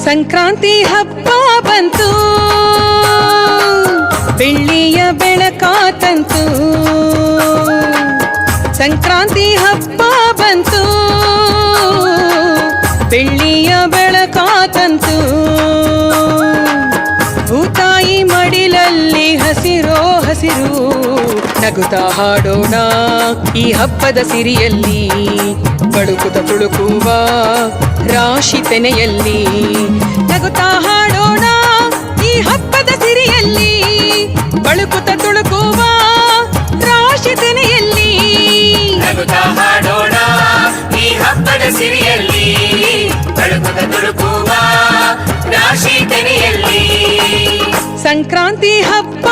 ಸಂಕ್ರಾಂತಿ ಹಬ್ಬ ಬಂತು, ಬೆಳ್ಳಿಯ ಬೆಳಕಾತಂತು. ಸಂಕ್ರಾಂತಿ ಹಬ್ಬ ಬಂತು, ಬೆಳ್ಳಿಯ ಬೆಳಕಾತಂತು. ಭೂತಾಯಿ ಮಡಿಲಲ್ಲಿ ಹಸಿರೋ ಹಸಿರು, ನಗುತ್ತಾ ಹಾಡೋಣ ಈ ಹಬ್ಬದ ಸಿರಿಯಲ್ಲಿ. ಬಳುಕುತ ತುಳುಕುವ ರಾಶಿ ತೆನೆಯಲ್ಲಿ, ನಗುತ್ತಾ ಹಾಡೋಣ ಈ ಹಬ್ಬದ ಸಿರಿಯಲ್ಲಿ. ಬಳುಕುತ ತುಳುಕುವ ರಾಶಿ ತೆನೆಯಲ್ಲಿ, ನಗುತ್ತಾ ಹಾಡೋಣ ಈ ಹಬ್ಬದ ಸಿರಿಯಲ್ಲಿ. ಬಳುಕುತ ತುಳುಕುವ ರಾಶಿ ತೆನೆಯಲ್ಲಿ. ಸಂಕ್ರಾಂತಿ ಹಬ್ಬ